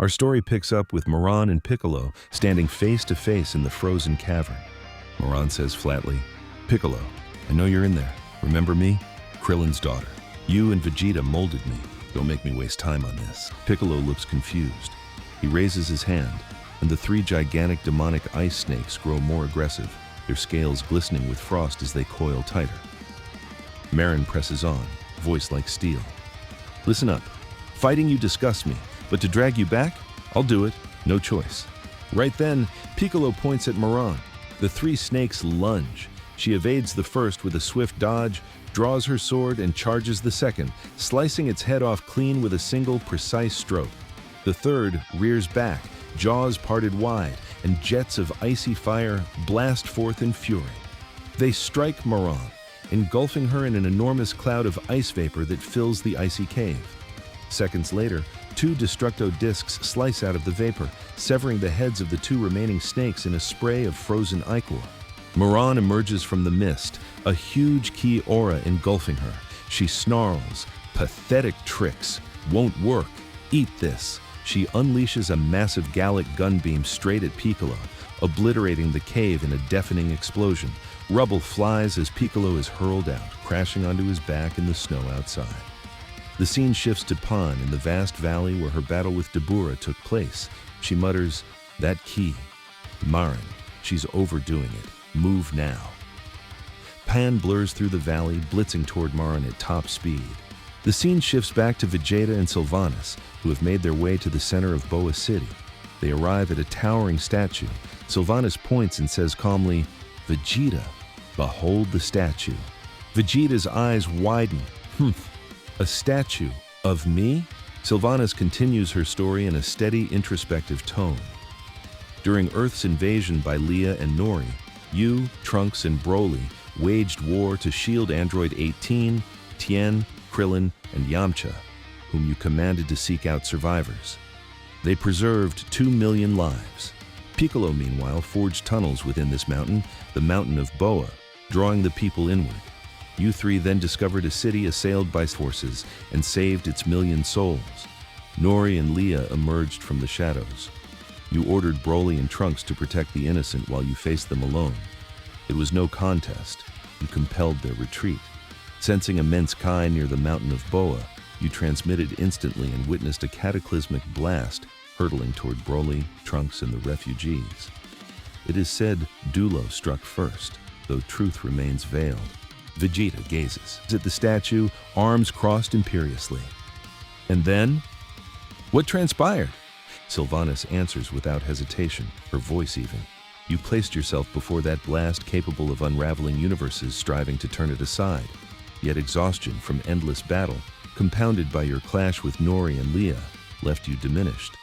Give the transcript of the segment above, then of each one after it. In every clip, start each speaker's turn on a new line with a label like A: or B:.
A: Our story picks up with Marron and Piccolo standing face to face in the frozen cavern. Marron says flatly, "Piccolo, I know you're in there. Remember me? Krillin's daughter. You and Vegeta molded me. Don't make me waste time on this." Piccolo looks confused. He raises his hand, and the three gigantic demonic ice snakes grow more aggressive, their scales glistening with frost as they coil tighter. Marron presses on, voice like steel. "Listen up. Fighting you disgusts me, but to drag you back, I'll do it. No choice." Right then, Piccolo points at Marron. The three snakes lunge. She evades the first with a swift dodge, draws her sword, and charges the second, slicing its head off clean with a single precise stroke. The third rears back, jaws parted wide, and jets of icy fire blast forth in fury. They strike Marron, engulfing her in an enormous cloud of ice vapor that fills the icy cave. Seconds later, two Destructo Disks slice out of the vapor, severing the heads of the two remaining snakes in a spray of frozen ichor. Marron emerges from the mist, a huge ki aura engulfing her. She snarls, "Pathetic tricks. Won't work. Eat this." She unleashes a massive Galick Gun beam straight at Piccolo, obliterating the cave in a deafening explosion. Rubble flies as Piccolo is hurled out, crashing onto his back in the snow outside. The scene shifts to Pan in the vast valley where her battle with Dabura took place. She mutters, "That key. Marron, she's overdoing it. Move now." Pan blurs through the valley, blitzing toward Marron at top speed. The scene shifts back to Vegeta and Sylvanas, who have made their way to the center of Boa City. They arrive at a towering statue. Sylvanas points and says calmly, "Vegeta, behold the statue." Vegeta's eyes widen. A statue of me? Sylvanas continues her story in a steady, introspective tone. During Earth's invasion by Leia and Nori, you, Trunks, and Broly waged war to shield Android 18, Tien, Krillin, and Yamcha, whom you commanded to seek out survivors. They preserved 2 million lives. Piccolo, meanwhile, forged tunnels within this mountain, the Mountain of Boa, drawing the people inward. You three then discovered a city assailed by forces and saved its million souls. Nori and Leia emerged from the shadows. You ordered Broly and Trunks to protect the innocent while you faced them alone. It was no contest. You compelled their retreat. Sensing immense Kai near the Mountain of Boa, you transmitted instantly and witnessed a cataclysmic blast hurtling toward Broly, Trunks, and the refugees. It is said Dulo struck first, though truth remains veiled. Vegeta gazes at the statue, arms crossed imperiously. And then? What transpired? Sylvanas answers without hesitation, her voice even. You placed yourself before that blast capable of unraveling universes, striving to turn it aside. Yet exhaustion from endless battle, compounded by your clash with Nori and Leia, left you diminished.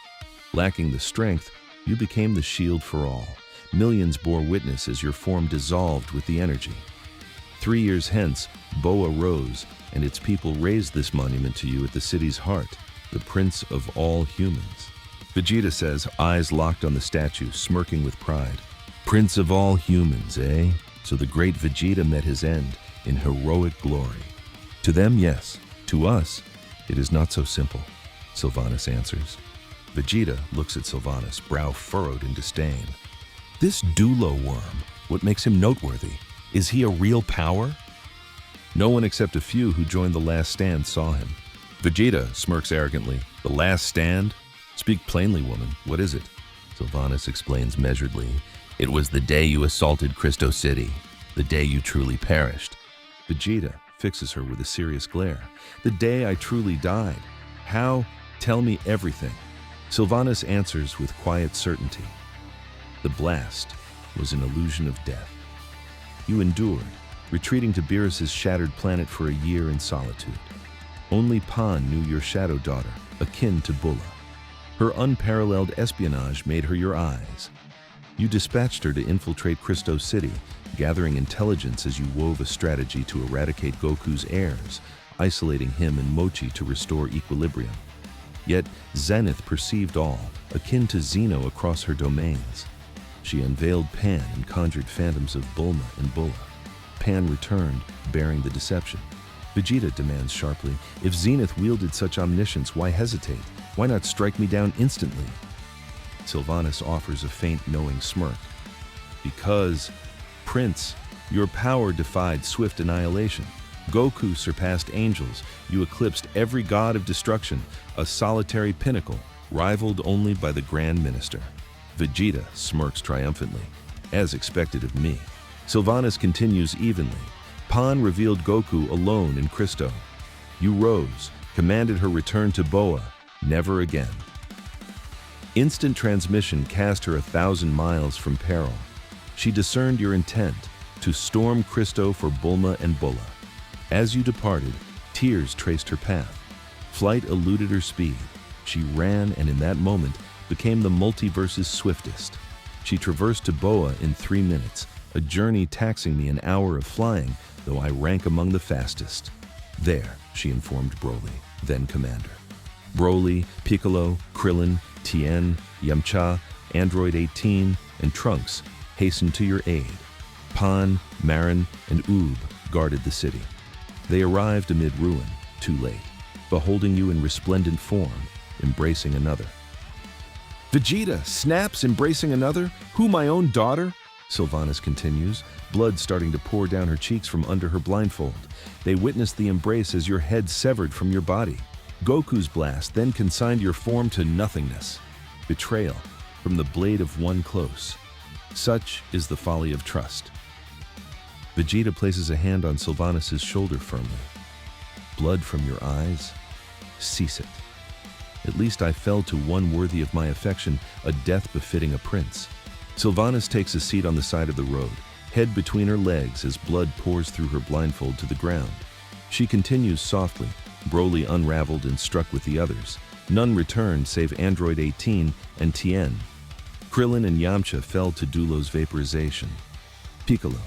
A: Lacking the strength, you became the shield for all. Millions bore witness as your form dissolved with the energy. 3 years hence, Boa rose, and its people raised this monument to you at the city's heart, the Prince of all humans. Vegeta says, eyes locked on the statue, smirking with pride. Prince of all humans, eh? So the great Vegeta met his end in heroic glory. To them, yes. To us, it is not so simple, Sylvanas answers. Vegeta looks at Sylvanas, brow furrowed in disdain. This Dulo worm, what makes him noteworthy? Is he a real power? No one except a few who joined the last stand saw him. Vegeta smirks arrogantly. The last stand? Speak plainly, woman. What is it? Sylvanas explains measuredly. It was the day you assaulted Crysto City. The day you truly perished. Vegeta fixes her with a serious glare. The day I truly died. How? Tell me everything. Sylvanas answers with quiet certainty. The blast was an illusion of death. You endured, retreating to Beerus's shattered planet for a year in solitude. Only Pan knew your shadow daughter, akin to Bulla. Her unparalleled espionage made her your eyes. You dispatched her to infiltrate Crysto City, gathering intelligence as you wove a strategy to eradicate Goku's heirs, isolating him and Mochi to restore equilibrium. Yet Zenith perceived all, akin to Zeno across her domains. She unveiled Pan and conjured phantoms of Bulma and Bulla. Pan returned, bearing the deception. Vegeta demands sharply, if Zenith wielded such omniscience, why hesitate? Why not strike me down instantly? Sylvanas offers a faint, knowing smirk. Because, Prince, your power defied swift annihilation. Goku surpassed angels. You eclipsed every god of destruction, a solitary pinnacle, rivaled only by the Grand Minister. Vegeta smirks triumphantly, as expected of me. Sylvanas continues evenly. Pan revealed Goku alone in Crysto. You rose, commanded her return to Boa, never again. Instant transmission cast her 1,000 miles from peril. She discerned your intent, to storm Crysto for Bulma and Bulla. As you departed, tears traced her path. Flight eluded her speed. She ran and in that moment became the multiverse's swiftest. She traversed to Boa in 3 minutes, a journey taxing me an hour of flying, though I rank among the fastest. There, she informed Broly, then commander. Broly, Piccolo, Krillin, Tien, Yamcha, Android 18, and Trunks hastened to your aid. Pan, Marron, and Oob guarded the city. They arrived amid ruin, too late, beholding you in resplendent form, embracing another. Vegeta snaps, embracing another? Who, my own daughter? Sylvanas continues, blood starting to pour down her cheeks from under her blindfold. They witnessed the embrace as your head severed from your body. Goku's blast then consigned your form to nothingness. Betrayal, from the blade of one close. Such is the folly of trust. Vegeta places a hand on Sylvanas' shoulder firmly. Blood from your eyes? Cease it. At least I fell to one worthy of my affection, a death befitting a prince. Sylvanas takes a seat on the side of the road, head between her legs as blood pours through her blindfold to the ground. She continues softly, Broly unraveled and struck with the others. None returned save Android 18 and Tien. Krillin and Yamcha fell to Dulo's vaporization. Piccolo.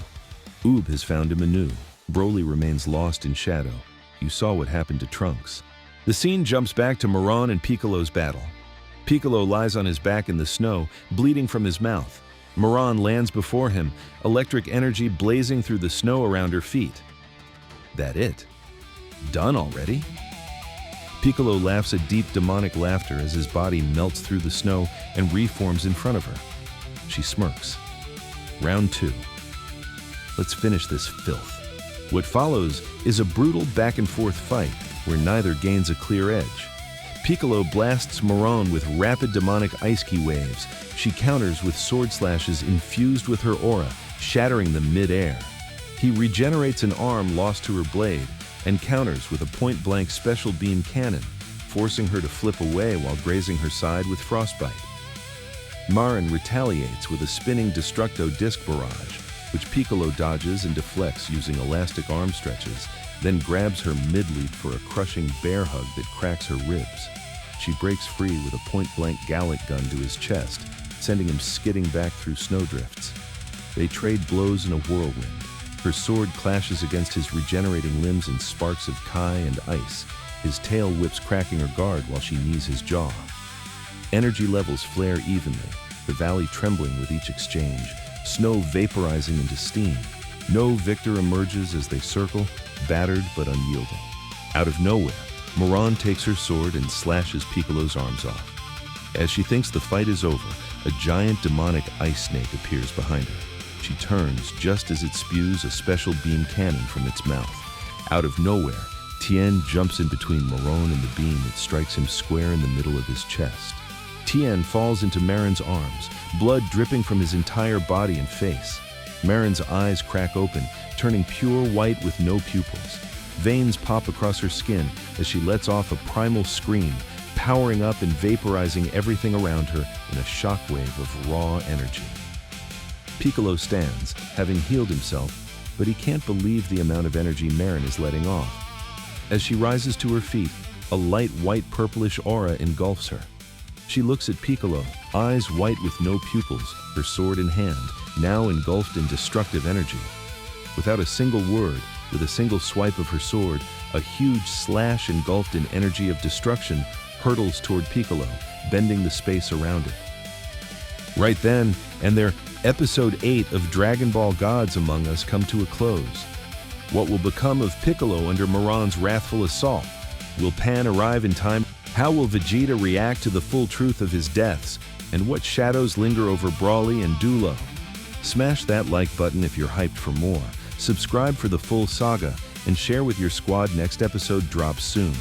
A: Oob has found him anew. Broly remains lost in shadow. You saw what happened to Trunks. The scene jumps back to Marron and Piccolo's battle. Piccolo lies on his back in the snow, bleeding from his mouth. Marron lands before him, electric energy blazing through the snow around her feet. That it? Done already? Piccolo laughs a deep demonic laughter as his body melts through the snow and reforms in front of her. She smirks. Round 2. Let's finish this filth. What follows is a brutal back-and-forth fight where neither gains a clear edge. Piccolo blasts Marron with rapid demonic ice key waves. She counters with sword slashes infused with her aura, shattering them mid-air. He regenerates an arm lost to her blade and counters with a point-blank special beam cannon, forcing her to flip away while grazing her side with frostbite. Marron retaliates with a spinning Destructo Disk barrage, which Piccolo dodges and deflects using elastic arm stretches, then grabs her mid-leap for a crushing bear hug that cracks her ribs. She breaks free with a point-blank Galick Gun to his chest, sending him skidding back through snowdrifts. They trade blows in a whirlwind. Her sword clashes against his regenerating limbs in sparks of Kai and ice. His tail whips cracking her guard while she knees his jaw. Energy levels flare evenly, the valley trembling with each exchange, snow vaporizing into steam. No victor emerges as they circle, battered but unyielding. Out of nowhere, Marron takes her sword and slashes Piccolo's arms off. As she thinks the fight is over, a giant demonic ice snake appears behind her. She turns just as it spews a special beam cannon from its mouth. Out of nowhere, Tien jumps in between Marron and the beam that strikes him square in the middle of his chest. Tien falls into Marron's arms, blood dripping from his entire body and face. Marron's eyes crack open, turning pure white with no pupils. Veins pop across her skin as she lets off a primal scream, powering up and vaporizing everything around her in a shockwave of raw energy. Piccolo stands, having healed himself, but he can't believe the amount of energy Marron is letting off. As she rises to her feet, a light white purplish aura engulfs her. She looks at Piccolo, eyes white with no pupils, her sword in hand, now engulfed in destructive energy. Without a single word, with a single swipe of her sword, a huge slash engulfed in energy of destruction hurtles toward Piccolo, bending the space around it. Right then, and their Episode 8 of Dragon Ball Gods Among Us come to a close. What will become of Piccolo under Marron's wrathful assault? Will Pan arrive in time? How will Vegeta react to the full truth of his deaths, and what shadows linger over Brawly and Dulo? Smash that like button if you're hyped for more, subscribe for the full saga, and share with your squad. Next episode drops soon.